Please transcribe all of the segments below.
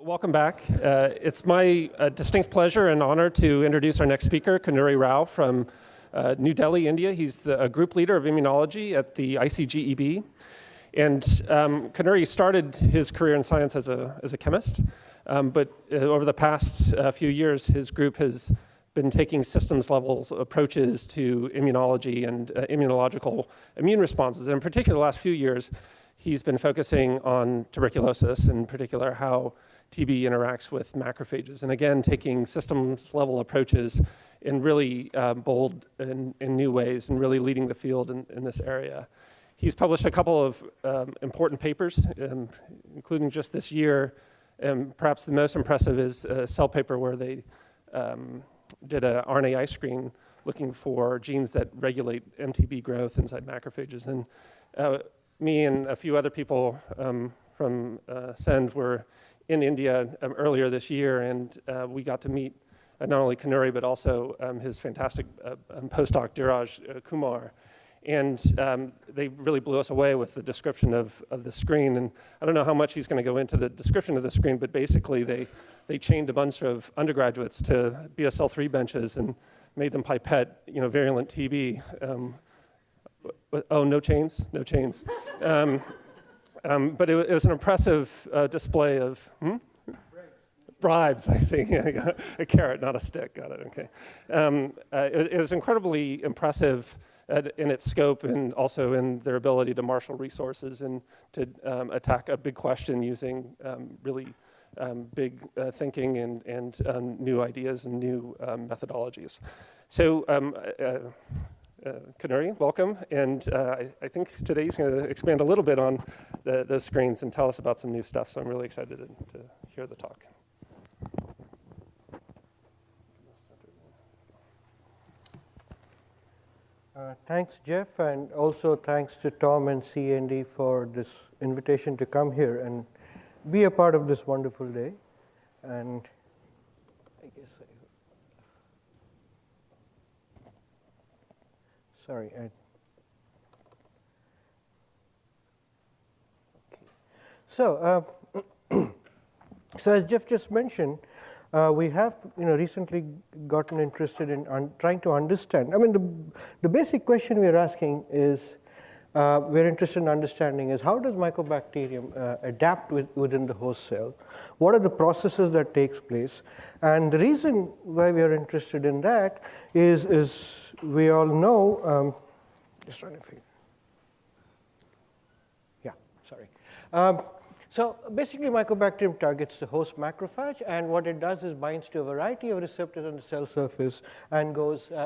Welcome back. It's my distinct pleasure and honor to introduce our next speaker, Kanury Rao from New Delhi, India. He's the group leader of immunology at the ICGEB. And Kanury started his career in science as a chemist, but over the past few years, his group has been taking systems level approaches to immunology and immunological immune responses. And in particular, the last few years, he's been focusing on tuberculosis, in particular how TB interacts with macrophages. And again, taking systems level approaches in really bold and new ways and really leading the field in this area. He's published a couple of important papers, including just this year. And perhaps the most impressive is a Cell paper where they did an RNAi screen looking for genes that regulate MTB growth inside macrophages. And me and a few other people from SEND were in India earlier this year, and we got to meet not only Kanury, but also his fantastic postdoc, Dheeraj Kumar. And they really blew us away with the description of the screen. And I don't know how much he's going to go into the description of the screen, but basically they chained a bunch of undergraduates to BSL-3 benches and made them pipette, virulent TB. Oh, no chains? No chains. But it was an impressive display of bribes, I see. A carrot, not a stick. Got it, okay. It was incredibly impressive in its scope and also in their ability to marshal resources and to attack a big question using really big thinking and new ideas and new methodologies. So, Kanury, welcome. And I think today he's going to expand a little bit on those screens and tell us about some new stuff. So I'm really excited to hear the talk. Thanks, Jeff, and also thanks to Tom and CND for this invitation to come here and be a part of this wonderful day. And I guess sorry. Okay. So, so as Jeff just mentioned, we have recently gotten interested in trying to understand. I mean, the basic question we're asking is, we're interested in understanding is how does Mycobacterium adapt within the host cell? What are the processes that takes place? And the reason why we are interested in that is we all know, just trying to figure. Yeah, sorry. So basically, Mycobacterium targets the host macrophage, and what it does is binds to a variety of receptors on the cell surface and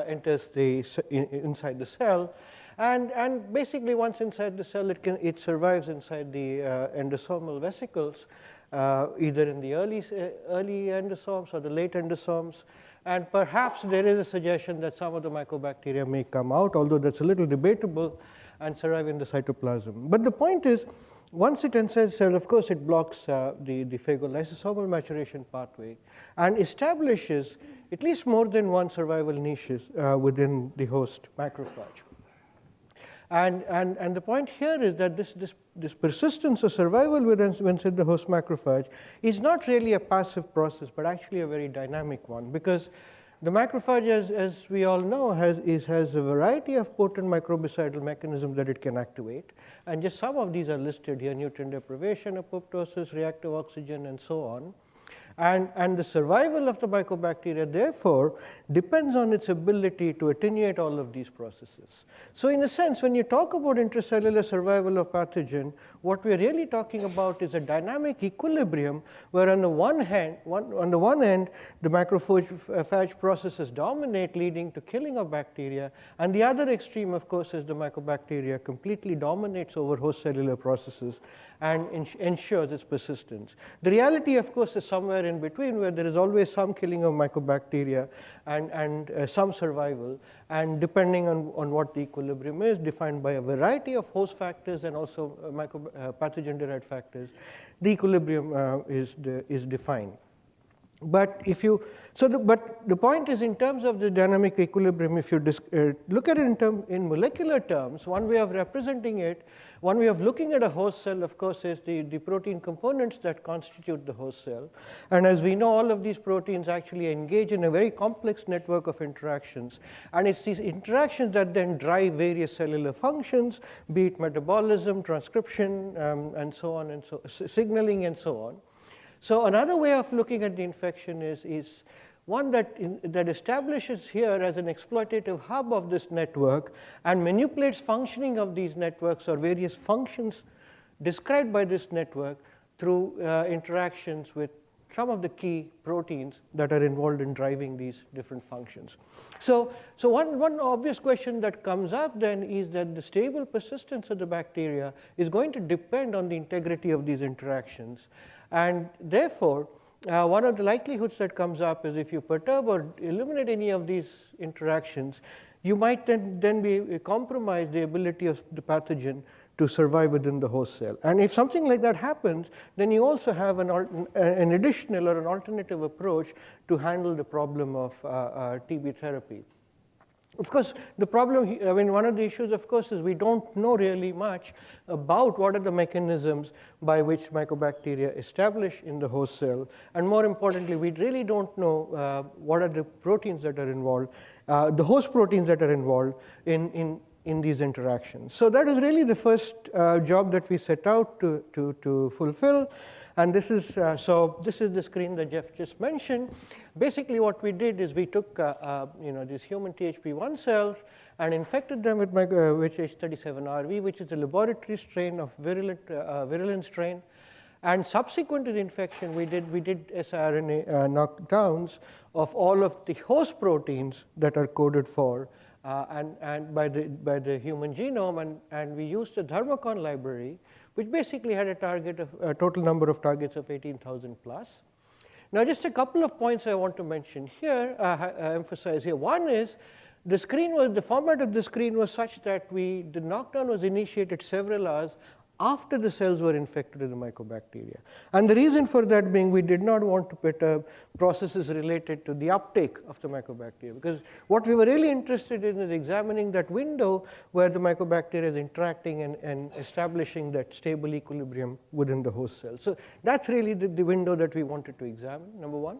enters inside the cell. And basically, once inside the cell, it survives inside the endosomal vesicles, either in the early endosomes or the late endosomes. And perhaps there is a suggestion that some of the Mycobacteria may come out, although that's a little debatable, and survive in the cytoplasm. But the point is, once it enters the cell, of course, it blocks the phagolysosomal maturation pathway and establishes at least more than one survival niches within the host macrophage. And the point here is that this persistence of survival within the host macrophage is not really a passive process, but actually a very dynamic one, because the macrophage, as we all know, has a variety of potent microbicidal mechanisms that it can activate. And just some of these are listed here: nutrient deprivation, apoptosis, reactive oxygen, and so on. And the survival of the Mycobacteria, therefore, depends on its ability to attenuate all of these processes. So in a sense, when you talk about intracellular survival of pathogen, what we're really talking about is a dynamic equilibrium where on the one end, the macrophage processes dominate, leading to killing of bacteria, and the other extreme, of course, is the Mycobacteria completely dominates over host cellular processes and ensures its persistence. The reality, of course, is somewhere in between, where there is always some killing of Mycobacteria and some survival, and depending on what the equilibrium is, defined by a variety of host factors and also pathogen-derived factors, the equilibrium is defined. But if you, but the point is, in terms of the dynamic equilibrium, if you look at it in molecular terms, one way of representing it, one way of looking at a host cell, of course, is the protein components that constitute the host cell. And as we know, all of these proteins actually engage in a very complex network of interactions. And it's these interactions that then drive various cellular functions, be it metabolism, transcription, and so on, and so signaling, and so on. So another way of looking at the infection is one that establishes here as an exploitative hub of this network and manipulates functioning of these networks or various functions described by this network through interactions with some of the key proteins that are involved in driving these different functions. So one obvious question that comes up then is that the stable persistence of the bacteria is going to depend on the integrity of these interactions. And therefore, one of the likelihoods that comes up is if you perturb or eliminate any of these interactions, you might then compromise the ability of the pathogen to survive within the host cell. And if something like that happens, then you also have an additional or an alternative approach to handle the problem of TB therapy. Of course, the problem, I mean, one of the issues, of course, is we don't know really much about what are the mechanisms by which mycobacteria establish in the host cell. And more importantly, we really don't know what are the proteins that are involved, the host proteins that are involved in these interactions. So that is really the first job that we set out to fulfill. And this is, this is the screen that Jeff just mentioned. Basically, what we did is we took these human THP1 cells and infected them with H37RV, which is a laboratory strain of virulent strain. And subsequent to the infection, we did siRNA knockdowns of all of the host proteins that are coded for and by the human genome, and we used a Thermocon library, which basically had a total number of targets of 18,000 plus. Now, just a couple of points I want to mention here, emphasize here. One is the format of the screen was such that the knockdown was initiated several hours after the cells were infected with the mycobacteria. And the reason for that being we did not want to perturb processes related to the uptake of the mycobacteria, because what we were really interested in is examining that window where the mycobacteria is interacting and establishing that stable equilibrium within the host cell. So that's really the window that we wanted to examine, number one.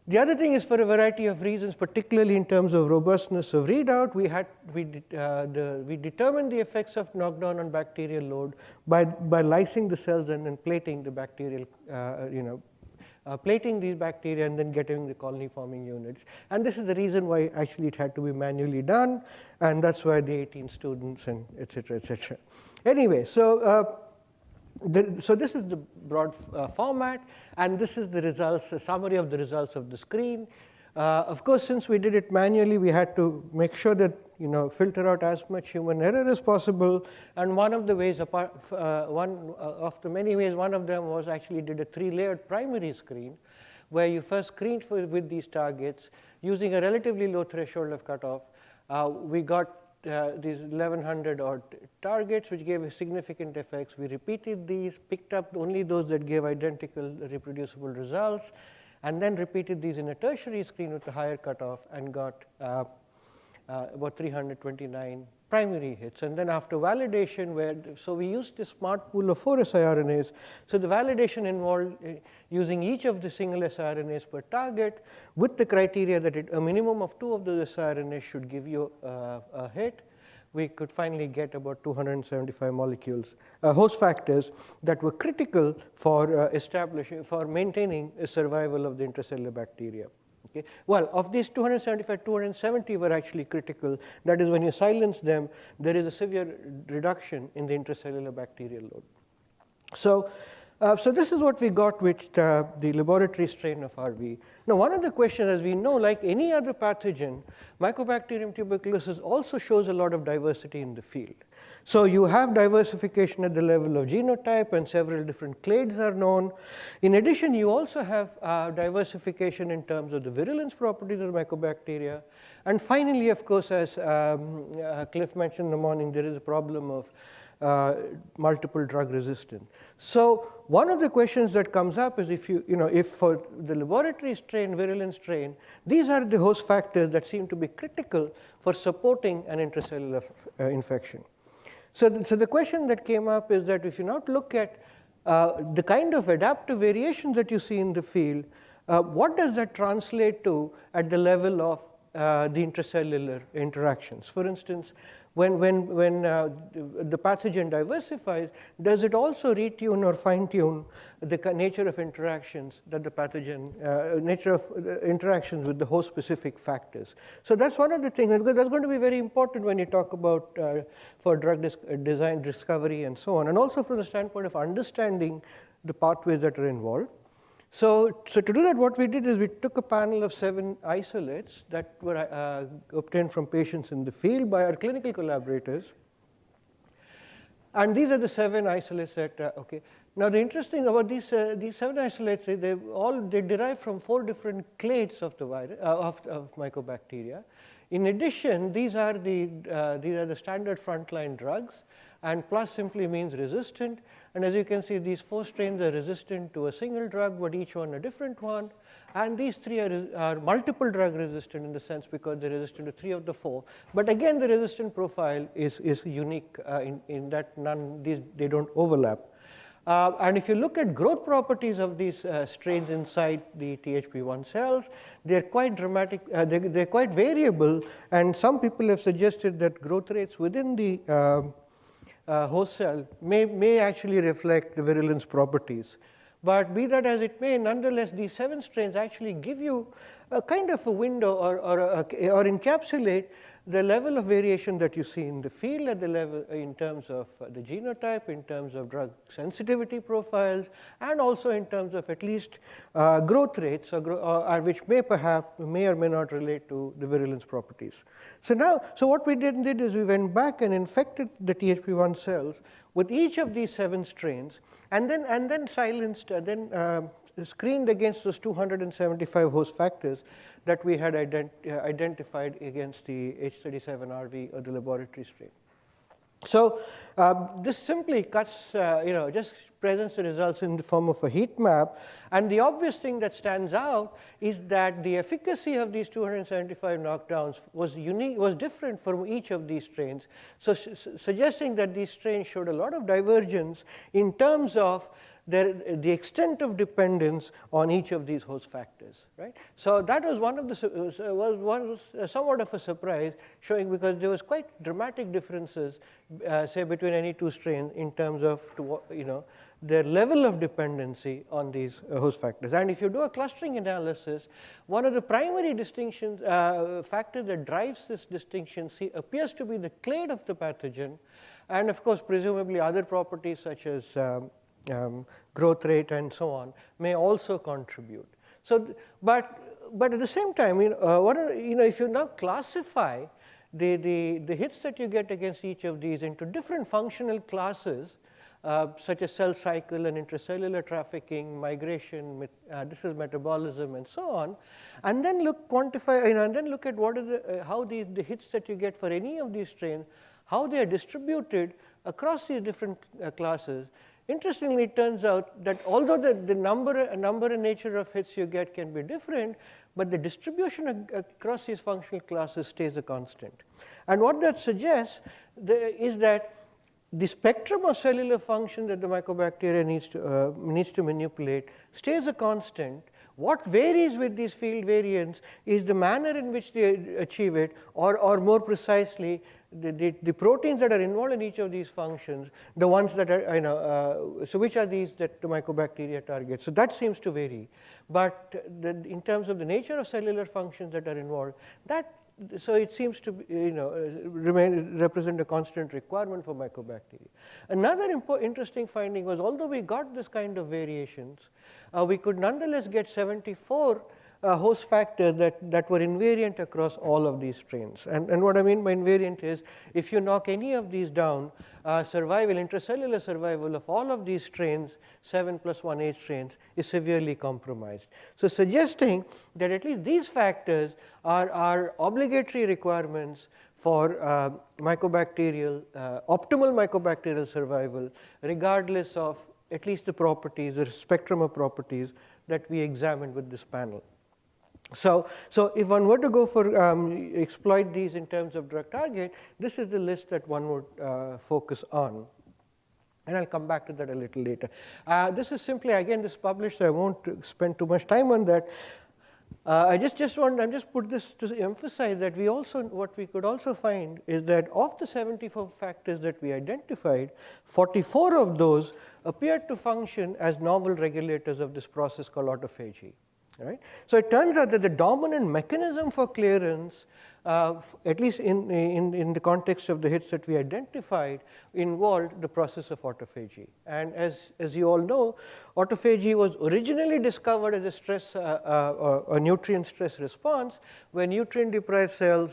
The other thing is, for a variety of reasons, particularly in terms of robustness of readout, we determined the effects of knockdown on bacterial load by lysing the cells and then plating the bacterial, plating these bacteria and then getting the colony forming units. And this is the reason why actually it had to be manually done, and that's why the 18 students and et cetera, et cetera. Anyway, so this is the broad format, and this is the results, a summary of the results of the screen. Of course, since we did it manually, we had to make sure that filter out as much human error as possible. And one of the ways, one of the many ways, one of them was actually did a 3-layered primary screen, where you first screened with these targets using a relatively low threshold of cutoff. We got these 1,100 odd targets, which gave significant effects. We repeated these, picked up only those that gave identical reproducible results, and then repeated these in a tertiary screen with a higher cutoff and got about 329 primary hits. And then after validation, so we used this smart pool of 4 siRNAs. So the validation involved using each of the single siRNAs per target with the criteria that a minimum of 2 of those siRNAs should give you a hit. We could finally get about 275 molecules, host factors that were critical for maintaining a survival of the intracellular bacteria. Okay. Well, of these 275, 270 were actually critical. That is, when you silence them, there is a severe reduction in the intracellular bacterial load. So this is what we got with the laboratory strain of RV. Now, one of the questions, as we know, like any other pathogen, Mycobacterium tuberculosis also shows a lot of diversity in the field. So you have diversification at the level of genotype, and several different clades are known. In addition, you also have diversification in terms of the virulence properties of the mycobacteria. And finally, of course, as Cliff mentioned in the morning, there is a problem of multiple drug resistant. So one of the questions that comes up is if for the laboratory strain, virulent strain, these are the host factors that seem to be critical for supporting an intracellular infection. So the question that came up is that if you now look at the kind of adaptive variations that you see in the field, what does that translate to at the level of the intracellular interactions? For instance, when the pathogen diversifies, does it also retune or fine-tune the nature of interactions that the pathogen, nature of interactions with the host-specific factors? So that's one of the things, because that's going to be very important when you talk about for drug design, discovery, and so on, and also from the standpoint of understanding the pathways that are involved. So to do that, what we did is we took a panel of 7 isolates that were obtained from patients in the field by our clinical collaborators. And these are the 7 isolates that, okay. Now the interesting about these 7 isolates, they derive from 4 different clades of the virus, of mycobacteria. In addition, these are the standard frontline drugs, and plus simply means resistant. And as you can see, these 4 strains are resistant to a single drug, but each one a different one. And these 3 are multiple drug resistant in the sense because they're resistant to 3 of the 4. But again, the resistant profile is unique in that they don't overlap. And if you look at growth properties of these strains inside the THP1 cells, they're quite dramatic, they're quite variable. And some people have suggested that growth rates within the host cell may actually reflect the virulence properties. But be that as it may, nonetheless, these 7 strains actually give you a kind of a window or encapsulate the level of variation that you see in the field at the level in terms of the genotype, in terms of drug sensitivity profiles, and also in terms of at least growth rates, which may or may not relate to the virulence properties. So what we did is we went back and infected the THP1 cells with each of these 7 strains, and then silenced, screened against those 275 host factors that we had identified against the H37RV or the laboratory strain. So this simply cuts, just presents the results in the form of a heat map. And the obvious thing that stands out is that the efficacy of these 275 knockdowns was different from each of these strains. So suggesting that these strains showed a lot of divergence in terms of the extent of dependence on each of these host factors, right? So that was somewhat of a surprise, showing because there was quite dramatic differences, say between any 2 strains in terms of their level of dependency on these host factors. And if you do a clustering analysis, one of the primary distinctions factors that drives this distinction appears to be the clade of the pathogen, and of course presumably other properties such as growth rate and so on may also contribute. So, but at the same time, if you now classify the hits that you get against each of these into different functional classes, such as cell cycle and intracellular trafficking, migration, this is metabolism, and so on, and then quantify, and then look at what is how the hits that you get for any of these strains, how they are distributed across these different classes. Interestingly, it turns out that although the number and nature of hits you get can be different, but the distribution across these functional classes stays a constant. And what that suggests is that the spectrum of cellular function that the mycobacteria needs to manipulate stays a constant. What varies with these field variants is the manner in which they achieve it, or more precisely, the proteins that are involved in each of these functions, the ones that are, so which are these that the mycobacteria target. So that seems to vary. But in terms of the nature of cellular functions that are involved, so it seems to represent a constant requirement for mycobacteria. Another interesting finding was, although we got this kind of variations, we could nonetheless get 74 host factors that were invariant across all of these strains. And what I mean by invariant is, if you knock any of these down, intracellular survival of all of these strains, 7 + 1 8 strains, is severely compromised. So suggesting that at least these factors are obligatory requirements for optimal mycobacterial survival, regardless of at least the properties or spectrum of properties that we examined with this panel. So if one were to go for exploit these in terms of drug target, this is the list that one would focus on. And I'll come back to that a little later. This is simply, again, this is published, so I won't spend too much time on that. I just put this to emphasize that what we could also find is that of the 74 factors that we identified, 44 of those appeared to function as novel regulators of this process called autophagy. Right? So it turns out that the dominant mechanism for clearance, at least in the context of the hits that we identified, involved the process of autophagy. And as you all know, autophagy was originally discovered as a stress, a nutrient stress response, where nutrient deprived cells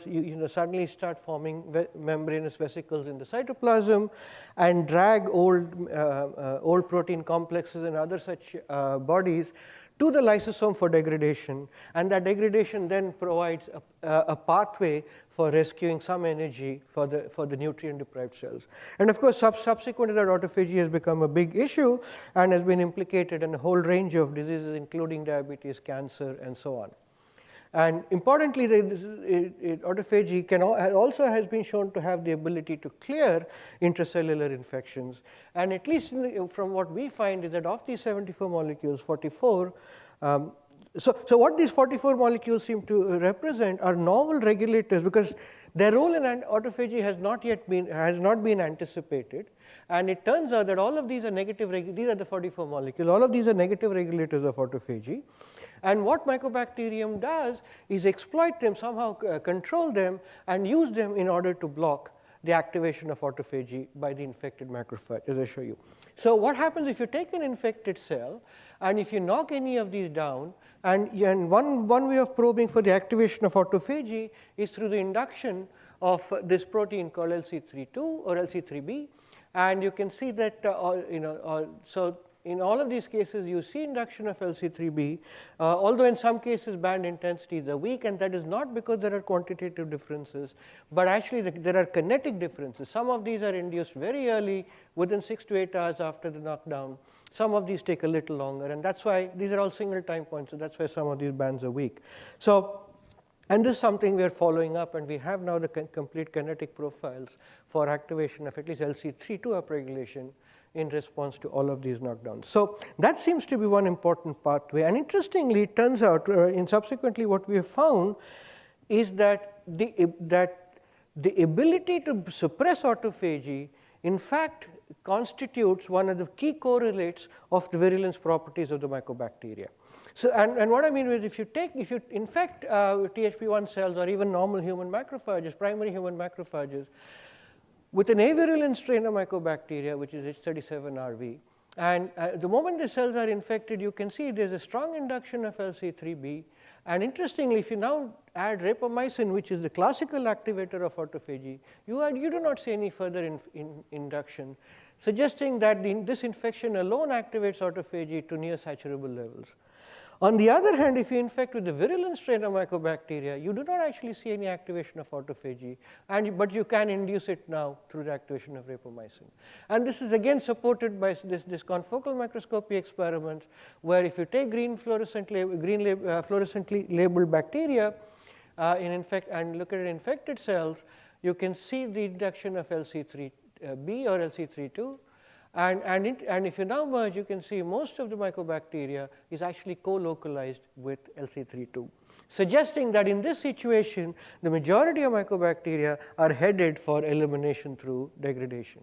suddenly start forming membranous vesicles in the cytoplasm and drag old protein complexes and other such bodies to the lysosome for degradation, and that degradation then provides a pathway for rescuing some energy for the nutrient deprived cells. And of course, subsequent to that, autophagy has become a big issue and has been implicated in a whole range of diseases, including diabetes, cancer, and so on. And importantly, autophagy also has been shown to have the ability to clear intracellular infections. And at least from what we find is that of these 74 molecules, 44, so what these 44 molecules seem to represent are novel regulators, because their role in autophagy has not been anticipated. And it turns out that all of these are these are the 44 molecules, all of these are negative regulators of autophagy. And what Mycobacterium does is exploit them, somehow control them, and use them in order to block the activation of autophagy by the infected macrophage, as I show you. So what happens if you take an infected cell, and if you knock any of these down, and one way of probing for the activation of autophagy is through the induction of this protein called LC32 or LC3B, and you can see that, so in all of these cases, you see induction of LC3B, although in some cases band intensities are weak, and that is not because there are quantitative differences, but actually there are kinetic differences. Some of these are induced very early, within 6 to 8 hours after the knockdown. Some of these take a little longer, and that's why these are all single time points, so that's why some of these bands are weak. So, and this is something we are following up, and we have now the complete kinetic profiles for activation of at least LC32 upregulation in response to all of these knockdowns. So that seems to be one important pathway. And interestingly, it turns out, subsequently what we have found is that the ability to suppress autophagy, in fact, constitutes one of the key correlates of the virulence properties of the mycobacteria. So, and what I mean is, if you infect THP1 cells or even normal human macrophages, primary human macrophages, with an avirulent strain of mycobacteria, which is H37RV, and the moment the cells are infected, you can see there's a strong induction of LC3B. And interestingly, if you now add rapamycin, which is the classical activator of autophagy, you do not see any further induction, suggesting that this infection alone activates autophagy to near saturable levels. On the other hand, if you infect with the virulent strain of mycobacteria, you do not actually see any activation of autophagy, but you can induce it now through the activation of rapamycin. And this is again supported by this confocal microscopy experiments, where if you take green fluorescently labeled bacteria and look at infected cells, you can see the induction of LC3B or LC32. And if you now merge, you can see most of the mycobacteria is actually co-localized with LC32, suggesting that in this situation, the majority of mycobacteria are headed for elimination through degradation.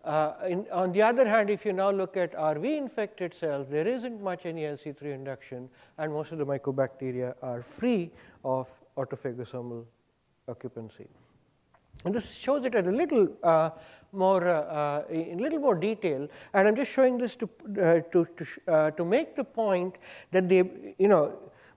On the other hand, if you now look at RV infected cells, there isn't much any LC3 induction, and most of the mycobacteria are free of autophagosomal occupancy. And this shows it in a little more detail, and I'm just showing this to make the point that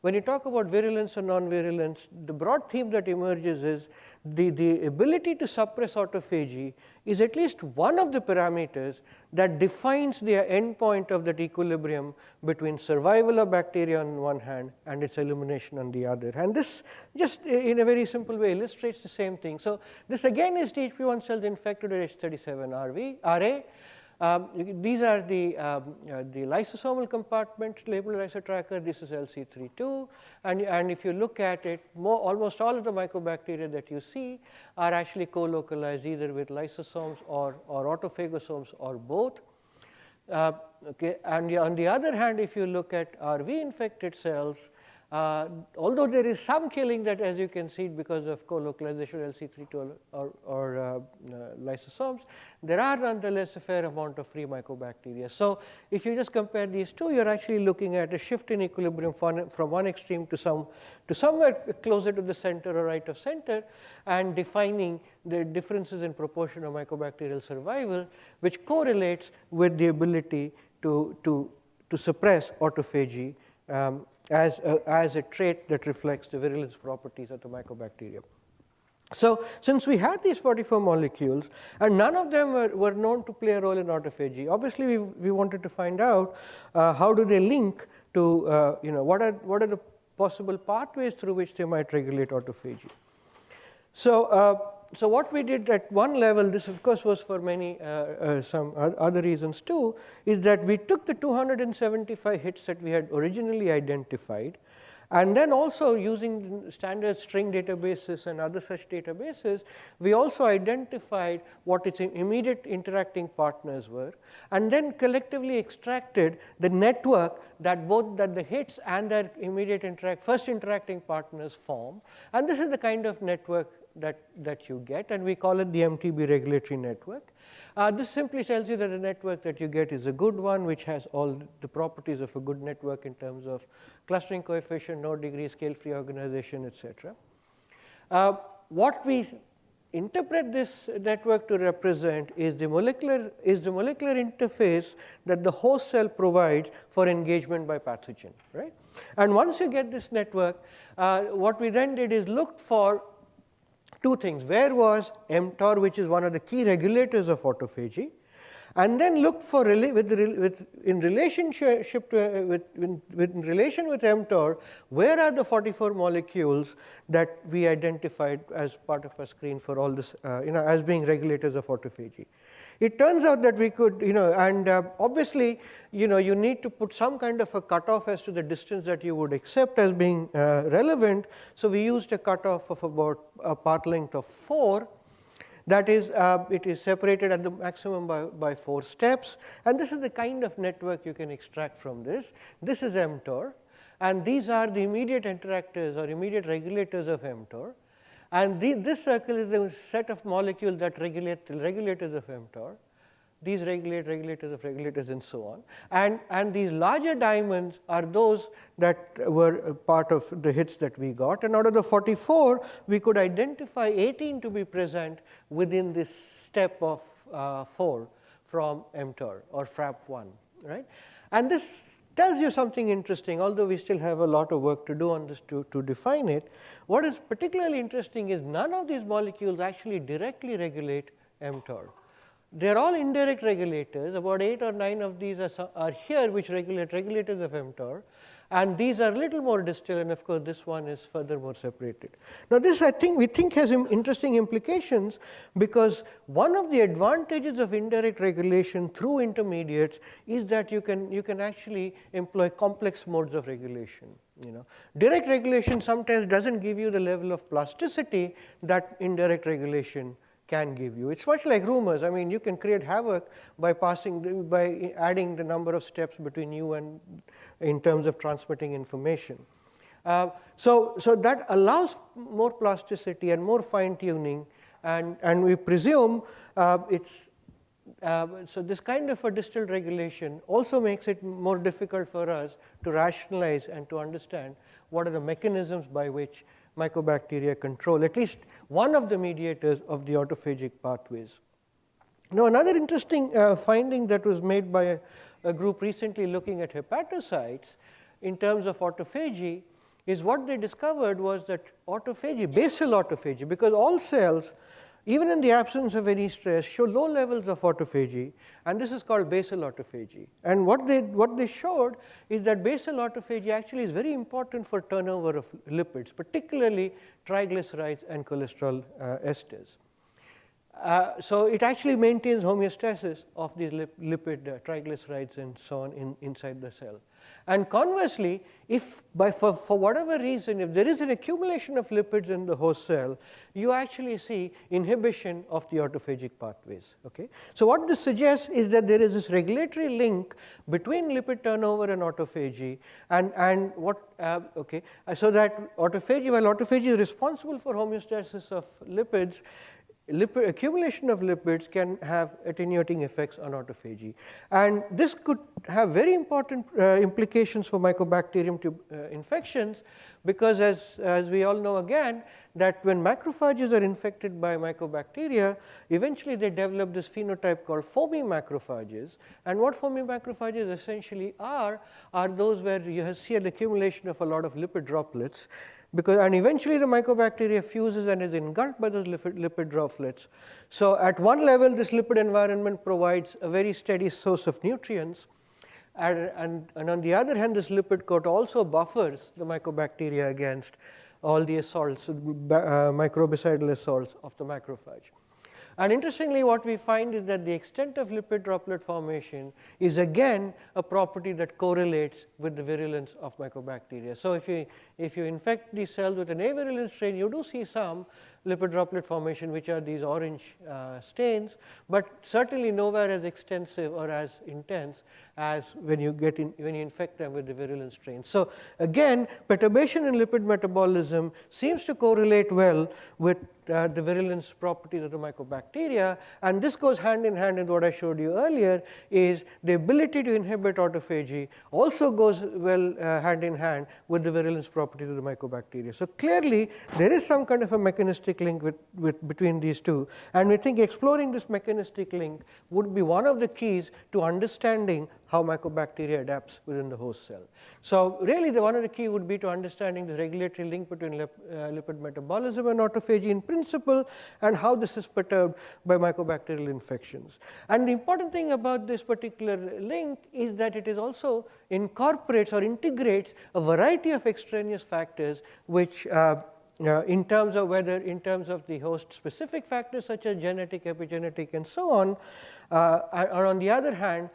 when you talk about virulence or non-virulence, the broad theme that emerges is the ability to suppress autophagy is at least one of the parameters that defines the endpoint of that equilibrium between survival of bacteria on one hand and its elimination on the other. And this just in a very simple way illustrates the same thing. So this again is THP1 cells infected with H37RA. These are the lysosomal compartment labeled isotracker. This is LC32. And if you look at it, almost all of the mycobacteria that you see are actually co-localized either with lysosomes or autophagosomes or both. Okay. And on the other hand, if you look at RV infected cells, although there is some killing that, as you can see, because of co-localization of LC32 or lysosomes, there are nonetheless a fair amount of free mycobacteria. So if you just compare these two, you're actually looking at a shift in equilibrium from one extreme to somewhere closer to the center or right of center, and defining the differences in proportion of mycobacterial survival, which correlates with the ability to suppress autophagy as a trait that reflects the virulence properties of the mycobacterium. So since we had these 44 molecules and none of them were known to play a role in autophagy, obviously we wanted to find out how do they link to, what are the possible pathways through which they might regulate autophagy. So what we did at one level, this of course was for many some other reasons too, is that we took the 275 hits that we had originally identified, and then also using standard string databases and other such databases, we also identified what its immediate interacting partners were, and then collectively extracted the network that both the hits and their immediate first interacting partners form. And this is the kind of network that you get, and we call it the MTB regulatory network. This simply tells you that the network that you get is a good one, which has all the properties of a good network in terms of clustering coefficient, node degree, scale-free organization, etc. What we interpret this network to represent is the molecular interface that the host cell provides for engagement by pathogen, right? And once you get this network, what we then did is looked for two things. Where was mTOR, which is one of the key regulators of autophagy, and then looked for in relation with mTOR, where are the 44 molecules that we identified as part of a screen for all this, as being regulators of autophagy. It turns out that we could, and obviously, you need to put some kind of a cutoff as to the distance that you would accept as being relevant. So we used a cutoff of about a path length of 4. That is, it is separated at the maximum by 4 steps. And this is the kind of network you can extract from this. This is mTOR. And these are the immediate interactors or immediate regulators of mTOR. And this circle is the set of molecules that regulate the regulators of mTOR. These regulate regulators of regulators and so on. And these larger diamonds are those that were part of the hits that we got. And out of the 44, we could identify 18 to be present within this step of 4 from mTOR or FRAP1, right? And this tells you something interesting, although we still have a lot of work to do on this to define it. What is particularly interesting is none of these molecules actually directly regulate mTOR. They're all indirect regulators. About 8 or 9 of these are here, which regulate regulators of mTOR. And these are a little more distal, and of course, this one is furthermore separated. Now, this we think has interesting implications, because one of the advantages of indirect regulation through intermediates is that you can actually employ complex modes of regulation. Direct regulation sometimes doesn't give you the level of plasticity that indirect regulation can give you. It's much like rumors. I mean, you can create havoc by adding the number of steps between you and in terms of transmitting information. So that allows more plasticity and more fine tuning, and we presume so this kind of a distal regulation also makes it more difficult for us to rationalize and to understand what are the mechanisms by which mycobacteria control at least one of the mediators of the autophagic pathways. Now, another interesting finding that was made by a group recently looking at hepatocytes in terms of autophagy is what they discovered was that autophagy, basal autophagy, because all cells even in the absence of any stress, show low levels of autophagy, and this is called basal autophagy. And what they showed is that basal autophagy actually is very important for turnover of lipids, particularly triglycerides and cholesterol esters. So it actually maintains homeostasis of these lipid triglycerides and so on inside the cell. And conversely, if for whatever reason, if there is an accumulation of lipids in the host cell, you actually see inhibition of the autophagic pathways. Okay? So what this suggests is that there is this regulatory link between lipid turnover and autophagy, and what so that autophagy, while autophagy is responsible for homeostasis of lipids, accumulation of lipids can have attenuating effects on autophagy. And this could have very important implications for Mycobacterium infections, because as we all know again, that when macrophages are infected by Mycobacteria, eventually they develop this phenotype called foamy macrophages. And what foamy macrophages essentially are those where you see an accumulation of a lot of lipid droplets. And eventually the Mycobacteria fuses and is engulfed by those lipid droplets. So at one level, this lipid environment provides a very steady source of nutrients. And on the other hand, this lipid coat also buffers the Mycobacteria against all the assaults, microbicidal assaults of the macrophage. And interestingly, what we find is that the extent of lipid droplet formation is again a property that correlates with the virulence of Mycobacteria. So if you infect these cells with an avirulent strain, you do see some lipid droplet formation, which are these orange stains, but certainly nowhere as extensive or as intense as when you infect them with the virulent strains. So again, perturbation in lipid metabolism seems to correlate well with the virulence properties of the Mycobacteria, and this goes hand in hand with what I showed you earlier, is the ability to inhibit autophagy also goes well hand in hand with the virulence properties of the Mycobacteria. So clearly there is some kind of a mechanistic link between these two, and we think exploring this mechanistic link would be one of the keys to understanding how Mycobacteria adapts within the host cell. So really one of the key would be to understanding the regulatory link between lipid metabolism and autophagy in principle, and how this is perturbed by mycobacterial infections. And the important thing about this particular link is that it is also incorporates or integrates a variety of extraneous factors, which in terms of the host specific factors such as genetic, epigenetic and so on, or on the other hand,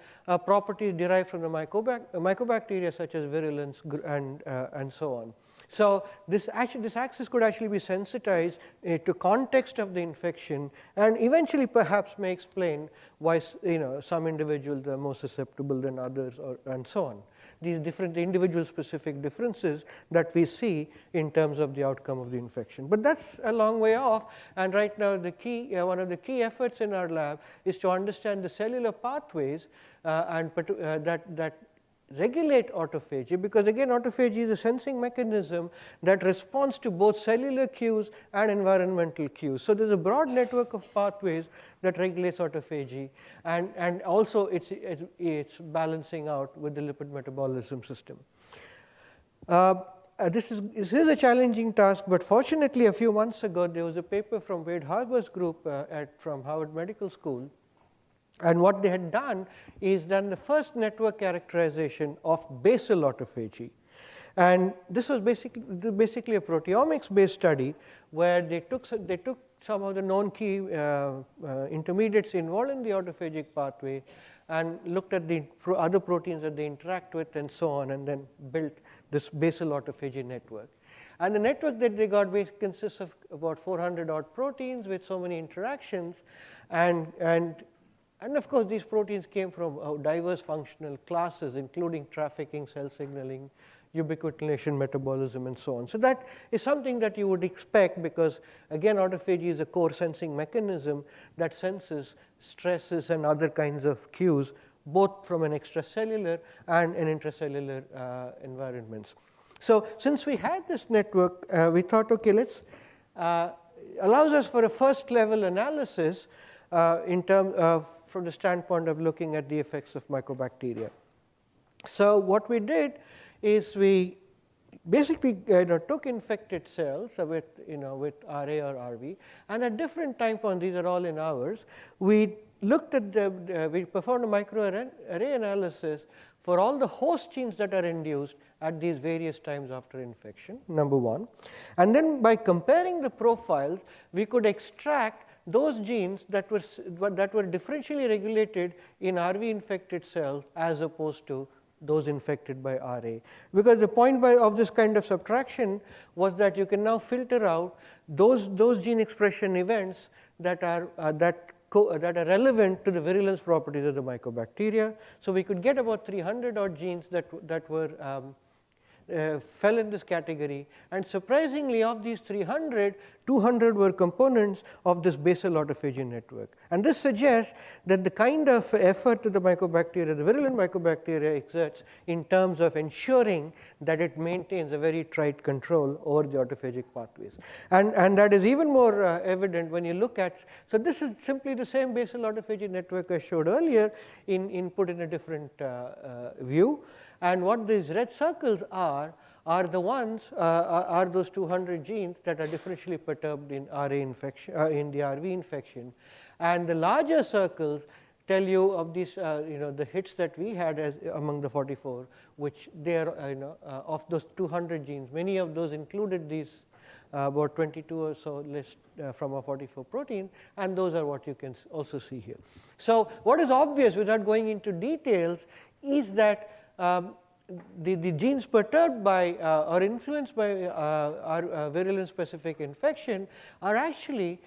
properties derived from the mycobacteria such as virulence and so on. So this axis could actually be sensitized to context of the infection, and eventually perhaps may explain why some individuals are more susceptible than others, and so on. These different individual specific differences that we see in terms of the outcome of the infection. But that's a long way off, and right now the key, one of the key efforts in our lab is to understand the cellular pathways that regulate autophagy, because again autophagy is a sensing mechanism that responds to both cellular cues and environmental cues. So there's a broad network of pathways that regulates autophagy, and also it's balancing out with the lipid metabolism system. This is a challenging task, but fortunately a few months ago there was a paper from Wade Harbour's group from Harvard Medical School. And what they had done is done the first network characterization of basal autophagy. And this was basically a proteomics-based study where they took some of the known key intermediates involved in the autophagic pathway and looked at the other proteins that they interact with and so on, and then built this basal autophagy network. And the network that they got consists of about 400 odd proteins with so many interactions, and of course, these proteins came from diverse functional classes, including trafficking, cell signaling, ubiquitination, metabolism, and so on. So that is something that you would expect, because again, autophagy is a core sensing mechanism that senses stresses and other kinds of cues, both from an extracellular and an intracellular environments. So since we had this network, we thought, okay, let's allows us for a first level analysis in terms of from the standpoint of looking at the effects of mycobacteria. So what we did is we basically took infected cells with with RA or RV, and at different time points, these are all in hours, we looked at we performed a microarray analysis for all the host genes that are induced at these various times after infection, number one. And then by comparing the profiles, we could extract those genes that were differentially regulated in RV infected cells as opposed to those infected by RA. Because the point of this kind of subtraction was that you can now filter out those gene expression events that are relevant to the virulence properties of the mycobacteria. So we could get about 300 odd genes that were fell in this category, and surprisingly of these 300, 200 were components of this basal autophagy network. And this suggests that the kind of effort that the mycobacteria, the virulent mycobacteria exerts in terms of ensuring that it maintains a very tight control over the autophagic pathways. And that is even more evident when you look at, so this is simply the same basal autophagy network I showed earlier put in a different view. And what these red circles are the ones, are those 200 genes that are differentially perturbed in RA infection, in the RV infection. And the larger circles tell you of these, the hits that we had among the 44, which they are, of those 200 genes, many of those included these about 22 or so list from a 44 protein, and those are what you can also see here. So what is obvious without going into details is that the genes perturbed by or influenced by our virulence specific infection are actually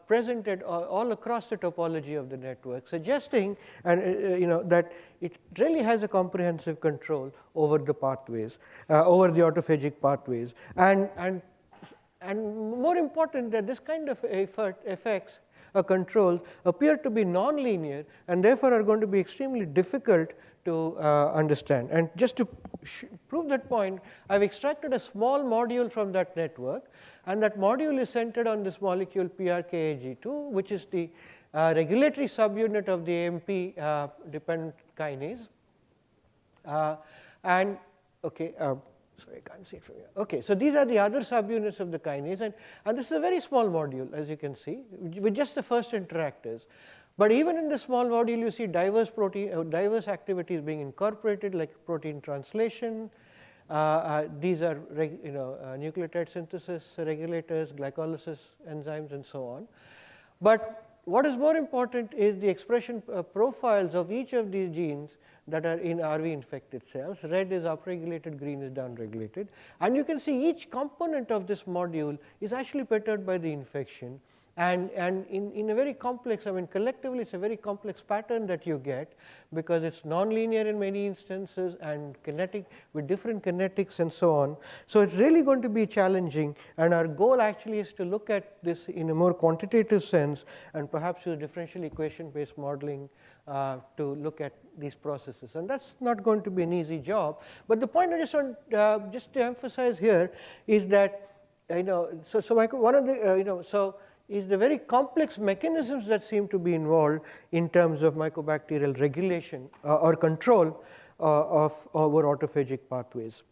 presented all across the topology of the network, suggesting that it really has a comprehensive control over the pathways, over the autophagic pathways, and more important, that this kind of effects or controls appear to be nonlinear and therefore are going to be extremely difficult to understand. And just to prove that point, I've extracted a small module from that network, and that module is centered on this molecule PRKAG2, which is the regulatory subunit of the AMP dependent kinase. Sorry, I can't see it from here. Okay, so these are the other subunits of the kinase, and this is a very small module, as you can see, with just the first interactors. But even in the small module, you see diverse diverse activities being incorporated, like protein translation. These are nucleotide synthesis regulators, glycolysis enzymes, and so on. But what is more important is the expression profiles of each of these genes that are in RV infected cells. Red is upregulated, green is downregulated. And you can see each component of this module is actually perturbed by the infection. And in a very complex, I mean, collectively, it's a very complex pattern that you get, because it's nonlinear in many instances and kinetic with different kinetics and so on. So it's really going to be challenging, and our goal actually is to look at this in a more quantitative sense and perhaps use differential equation based modeling to look at these processes. And that's not going to be an easy job. But the point I just want just to emphasize here is that one of the is the very complex mechanisms that seem to be involved in terms of mycobacterial regulation or control of our autophagic pathways.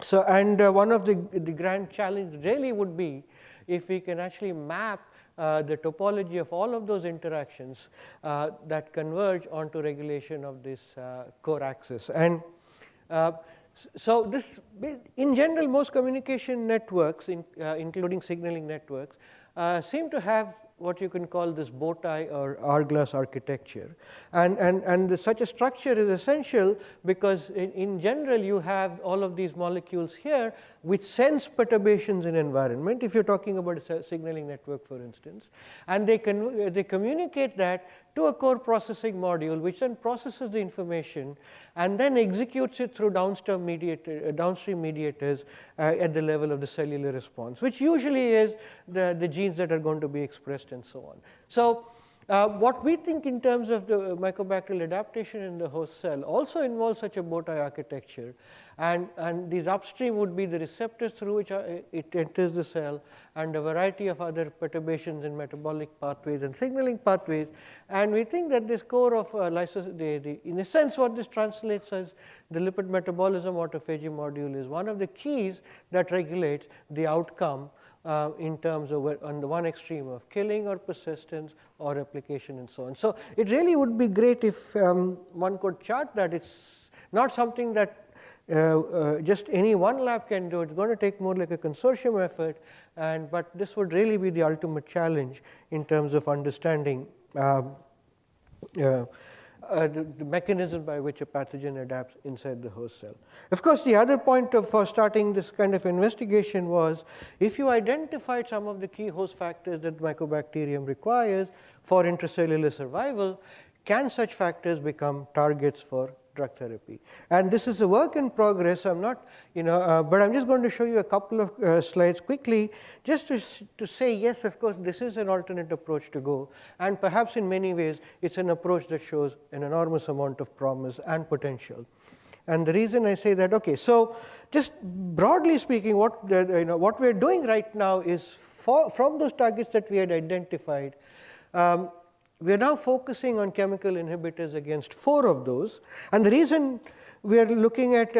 So, and one of the grand challenge really would be if we can actually map the topology of all of those interactions that converge onto regulation of this core axis. And so this, in general, most communication networks, including signaling networks, seem to have what you can call this bow tie or hourglass architecture. And such a structure is essential because in general you have all of these molecules here which sense perturbations in environment, if you're talking about a signaling network, for instance, and they communicate that to a core processing module, which then processes the information and then executes it through downstream mediators at the level of the cellular response, which usually is the genes that are going to be expressed and so on. So What we think in terms of the mycobacterial adaptation in the host cell also involves such a bow tie architecture, and these upstream would be the receptors through which it enters the cell, and a variety of other perturbations in metabolic pathways and signaling pathways. And we think that this core of in a sense what this translates as the lipid metabolism autophagy module is one of the keys that regulates the outcome in terms of on the one extreme of killing or persistence or replication and so on. So it really would be great if one could chart that. It's not something that just any one lab can do. It's going to take more like a consortium effort, but this would really be the ultimate challenge in terms of understanding the mechanism by which a pathogen adapts inside the host cell. Of course, the other point for starting this kind of investigation was if you identified some of the key host factors that mycobacterium requires for intracellular survival, can such factors become targets for drug therapy? And this is a work in progress. I'm not, but I'm just going to show you a couple of slides quickly, just to say, yes, of course, this is an alternate approach to go. And perhaps in many ways, it's an approach that shows an enormous amount of promise and potential. And the reason I say that, okay, so just broadly speaking, what we're doing right now is from those targets that we had identified, we are now focusing on chemical inhibitors against 4 of those. And the reason we are looking at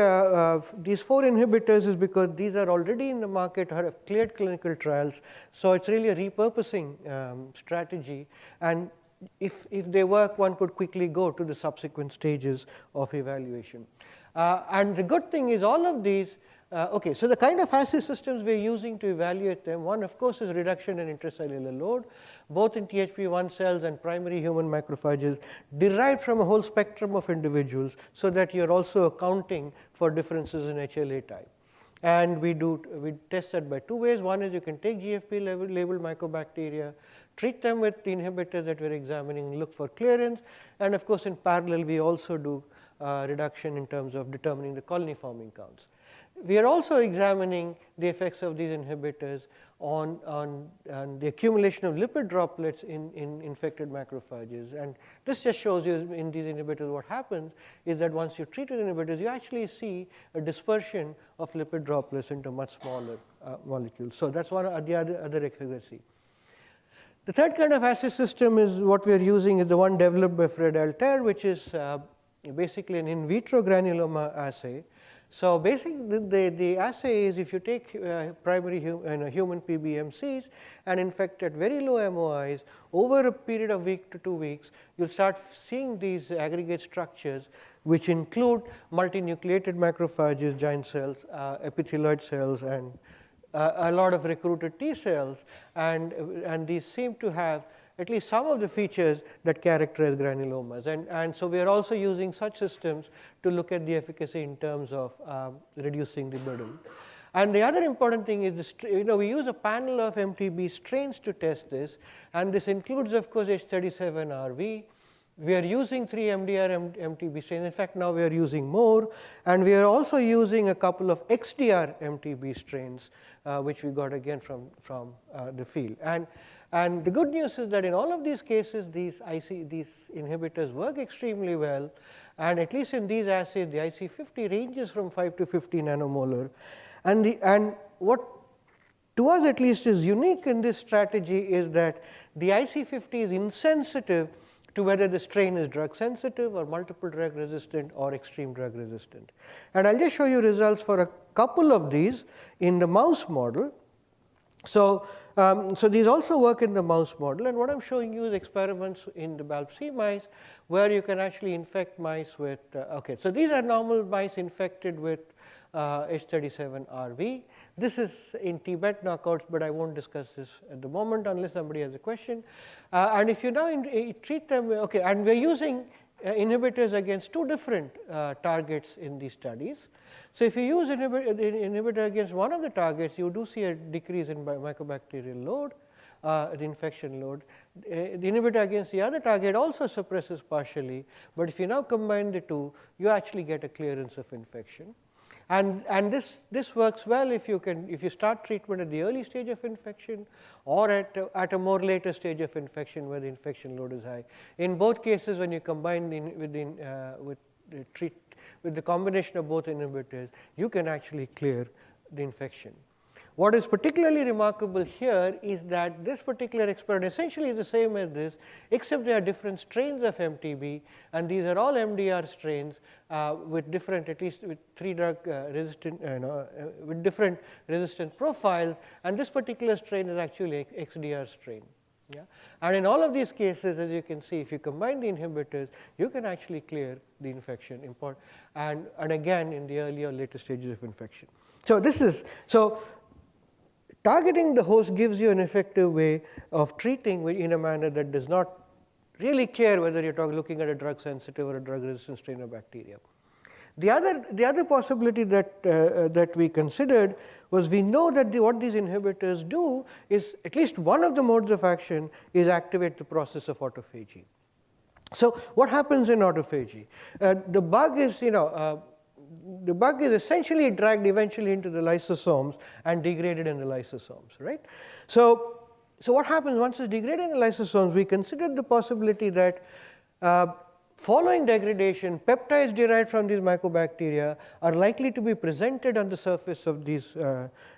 these 4 inhibitors is because these are already in the market, have cleared clinical trials. So it's really a repurposing strategy. And if they work, one could quickly go to the subsequent stages of evaluation. And the good thing is all of these, okay, so the kind of assay systems we're using to evaluate them, one of course is reduction in intracellular load, both in THP1 cells and primary human macrophages, derived from a whole spectrum of individuals, so that you're also accounting for differences in HLA type. And we test that by 2 ways. One is you can take GFP labeled mycobacteria, treat them with the inhibitors that we're examining, look for clearance, and of course in parallel we also do reduction in terms of determining the colony forming counts. We are also examining the effects of these inhibitors on the accumulation of lipid droplets in infected macrophages. And this just shows you in these inhibitors what happens is that once you treat with inhibitors, you actually see a dispersion of lipid droplets into much smaller molecules. So that's one of the other efficacy. The third kind of assay system is what we are using is the one developed by Fred Altair, which is basically an in vitro granuloma assay. So basically, the assay is if you take primary human PBMCs and infect at very low MOIs over a period of week to 2 weeks, you'll start seeing these aggregate structures, which include multinucleated macrophages, giant cells, epithelioid cells, and a lot of recruited T cells, and these seem to have at least some of the features that characterize granulomas. And so we are also using such systems to look at the efficacy in terms of reducing the burden. And the other important thing is, we use a panel of MTB strains to test this, and this includes, of course, H37RV. We are using 3 MDR MTB strains. In fact, now we are using more, and we are also using a couple of XDR MTB strains, which we got again from the field. And the good news is that in all of these cases, these inhibitors work extremely well, and at least in these assays, the IC50 ranges from 5 to 50 nanomolar. And what to us at least is unique in this strategy is that the IC50 is insensitive to whether the strain is drug sensitive or multiple drug resistant or extreme drug resistant. And I'll just show you results for a couple of these in the mouse model. So these also work in the mouse model, and what I'm showing you is experiments in the BALB/c mice where you can actually infect mice with, okay, so these are normal mice infected with H37RV. This is in Tibet knockouts, but I won't discuss this at the moment unless somebody has a question. And if you now treat them, okay, and we're using inhibitors against 2 different targets in these studies. So if you use inhibitor against one of the targets, you do see a decrease in mycobacterial load, the infection load. The inhibitor against the other target also suppresses partially, but if you now combine the 2, you actually get a clearance of infection. And this works well if you start treatment at the early stage of infection or at a more later stage of infection where the infection load is high. In both cases, when you combine with the combination of both inhibitors, you can actually clear the infection. What is particularly remarkable here is that this particular experiment essentially is the same as this, except there are different strains of MTB, and these are all MDR strains with different, at least with 3 drug resistant, with different resistant profiles, and this particular strain is actually XDR strain. Yeah? And in all of these cases, as you can see, if you combine the inhibitors, you can actually clear the infection, and again in the early or later stages of infection. So targeting the host gives you an effective way of treating in a manner that does not really care whether you're looking at a drug sensitive or a drug resistant strain of bacteria. The other possibility that we considered was, we know that what these inhibitors do is, at least one of the modes of action is activate the process of autophagy. So what happens in autophagy? The bug is essentially dragged eventually into the lysosomes and degraded in the lysosomes, right? So what happens once it's degraded in the lysosomes? We considered the possibility that following degradation, peptides derived from these mycobacteria are likely to be presented on the surface of these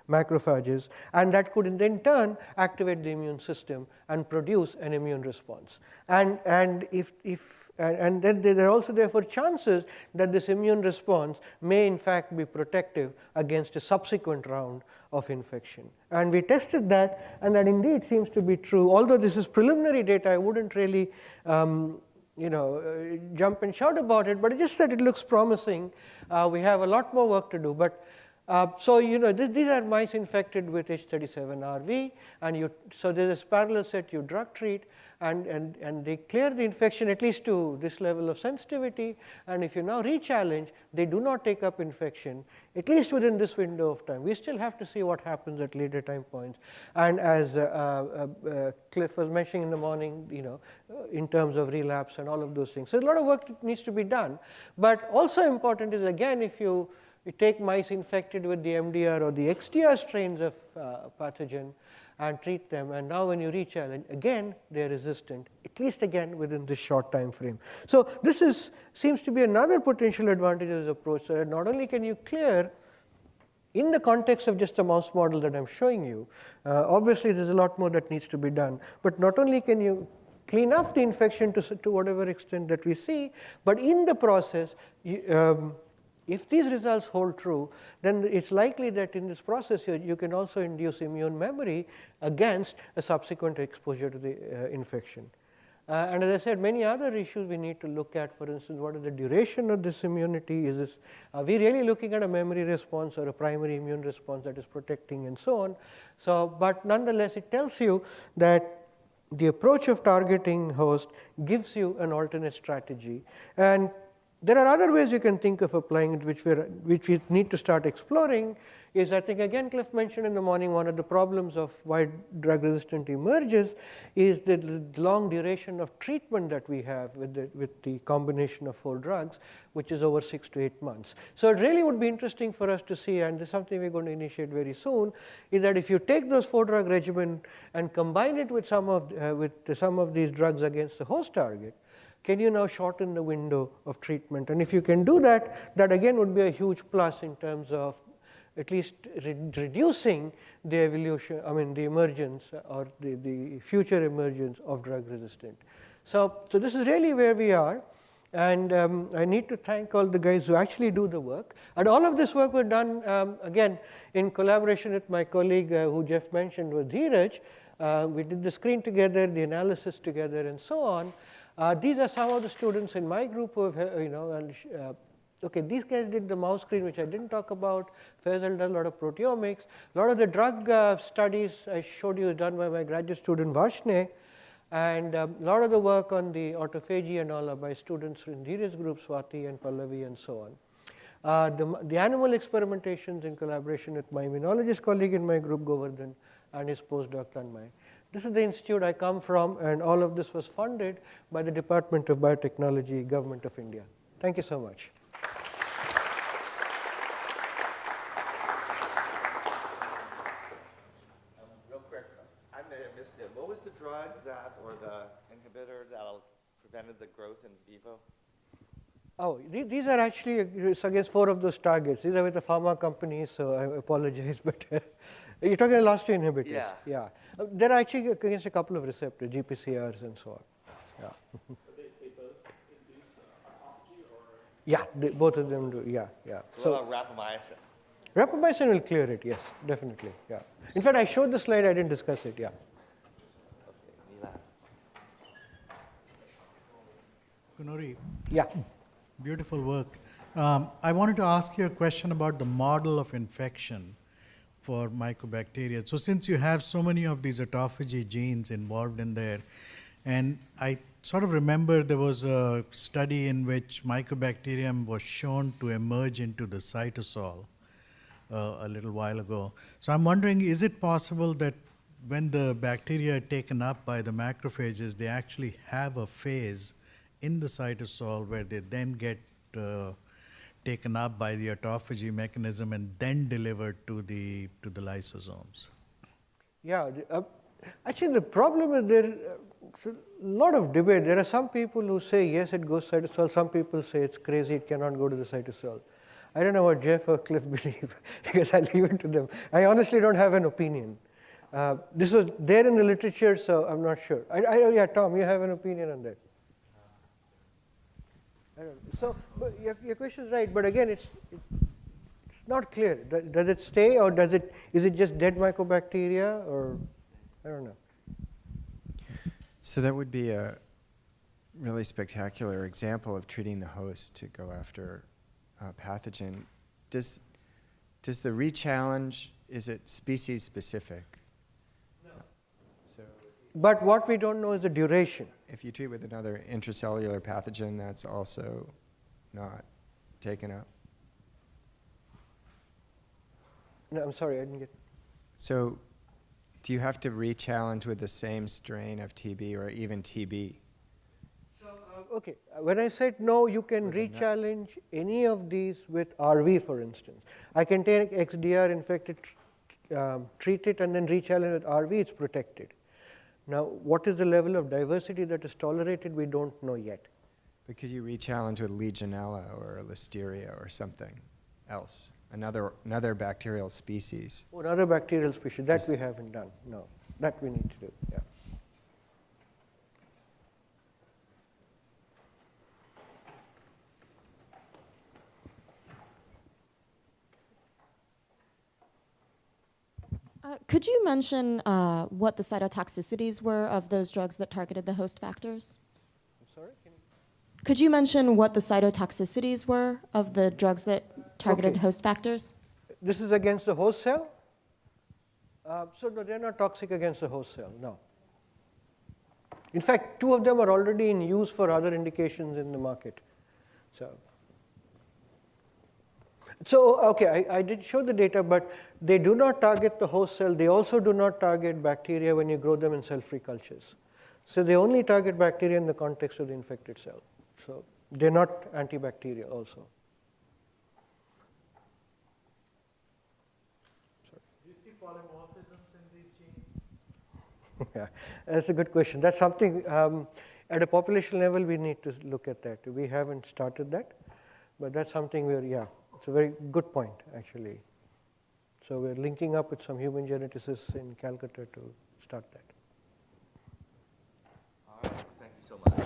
macrophages, and that could in turn activate the immune system and produce an immune response. And then there are also therefore chances that this immune response may in fact be protective against a subsequent round of infection. And we tested that, and that indeed seems to be true. Although this is preliminary data, I wouldn't really jump and shout about it, but just that it looks promising. We have a lot more work to do, but so these are mice infected with H37RV, and so there's this parallel set you drug treat, and they clear the infection at least to this level of sensitivity, and if you now re-challenge, they do not take up infection, at least within this window of time. We still have to see what happens at later time points, and as Cliff was mentioning in the morning, in terms of relapse and all of those things. So a lot of work needs to be done, but also important is, again, if you take mice infected with the MDR or the XDR strains of pathogen and treat them, and now when you re-challenge, again they're resistant, at least again within this short time frame. So this seems to be another potential advantage of this approach. So not only can you clear in the context of just a mouse model that I'm showing you, obviously there's a lot more that needs to be done, but not only can you clean up the infection to whatever extent that we see, but in the process, if these results hold true, then it's likely that in this process you can also induce immune memory against a subsequent exposure to the infection. And as I said, many other issues we need to look at. For instance, what is the duration of this immunity? Are we really looking at a memory response or a primary immune response that is protecting and so on? So, but nonetheless, it tells you that the approach of targeting host gives you an alternate strategy. And there are other ways you can think of applying it, which we need to start exploring. I think again Cliff mentioned in the morning, one of the problems of why drug resistant emerges is the long duration of treatment that we have with the combination of 4 drugs, which is over 6 to 8 months. So it really would be interesting for us to see, and this is something we're going to initiate very soon, is that if you take those 4 drug regimen and combine it with some of these drugs against the host target, can you now shorten the window of treatment? And if you can do that, that again would be a huge plus in terms of at least reducing the the emergence or the future emergence of drug resistant. So this is really where we are. And I need to thank all the guys who actually do the work. And all of this work was done, again, in collaboration with my colleague who Jeff mentioned, was Dheeraj. We did the screen together, the analysis together, and so on. These are some of the students in my group who have, okay, these guys did the mouse screen, which I didn't talk about. Faisal did a lot of proteomics. A lot of the drug studies I showed you is done by my graduate student Varshney. And a lot of the work on the autophagy and all are by students in Dheeraj's group, Swati and Pallavi and so on. The animal experimentations in collaboration with my immunologist colleague in my group, Govardhan, and his postdoc, Tanmay. This is the institute I come from, and all of this was funded by the Department of Biotechnology, Government of India. Thank you so much. drug that, or the inhibitor that prevented the growth in vivo? Oh, these are actually against 4 of those targets. These are with the pharma companies, so I apologize, but you're talking about last 2 inhibitors. Yeah. Yeah. They're actually against a couple of receptors, GPCRs and so on. Yeah. They both induce autophagy, or? Yeah, both of them do. Yeah, yeah. So what about rapamycin? Rapamycin will clear it. Yes, definitely. Yeah. In fact, I showed the slide. I didn't discuss it. Yeah. Okay, Kanury, Yeah. beautiful work. I wanted to ask you a question about the model of infection for mycobacteria. So since you have so many of these autophagy genes involved in there, and I sort of remember there was a study in which mycobacterium was shown to emerge into the cytosol a little while ago. So I'm wondering, is it possible that when the bacteria are taken up by the macrophages, they actually have a phase in the cytosol where they then get taken up by the autophagy mechanism and then delivered to the lysosomes? Yeah. Actually, the problem is there's a lot of debate. There are some people who say, yes, it goes cytosol. Some people say it's crazy, it cannot go to the cytosol. I don't know what Jeff or Cliff believe, because I leave it to them. I honestly don't have an opinion. This was there in the literature, so I'm not sure. Yeah, Tom, you have an opinion on that? I don't know. So, but your question is right, but again, it's not clear. Does it stay, or is it just dead mycobacteria, or I don't know. So that would be a really spectacular example of treating the host to go after a pathogen. Does the re-challenge, is it species specific? No. So But what we don't know is the duration. if you treat with another intracellular pathogen, that's also not taken up? No, I'm sorry, I didn't get. So do you have to re-challenge with the same strain of TB or even TB? Okay, when I said no, you can re-challenge any of these with RV, for instance. I can take XDR infected, treat it, and then re-challenge with RV, it's protected. Now, what is the level of diversity that is tolerated, we don't know yet. But could you re-challenge with Legionella or Listeria or something else? Another bacterial species? Or another bacterial species, that we haven't done, no. That we need to do, yeah. Could you mention what the cytotoxicities were of those drugs that targeted the host factors? I'm sorry? Could you mention what the cytotoxicities were of the drugs that targeted host factors? This is against the host cell? So no, they're not toxic against the host cell, no. In fact, 2 of them are already in use for other indications in the market. So okay, I did show the data, but they do not target the host cell. They also do not target bacteria when you grow them in cell-free cultures. So they only target bacteria in the context of the infected cell. So they're not antibacterial also. Do you see polymorphisms in these genes? Yeah, that's a good question. That's something at a population level we need to look at that. We haven't started that, but that's something yeah. It's a very good point, actually. So we're linking up with some human geneticists in Calcutta to start that. All right, thank you so much.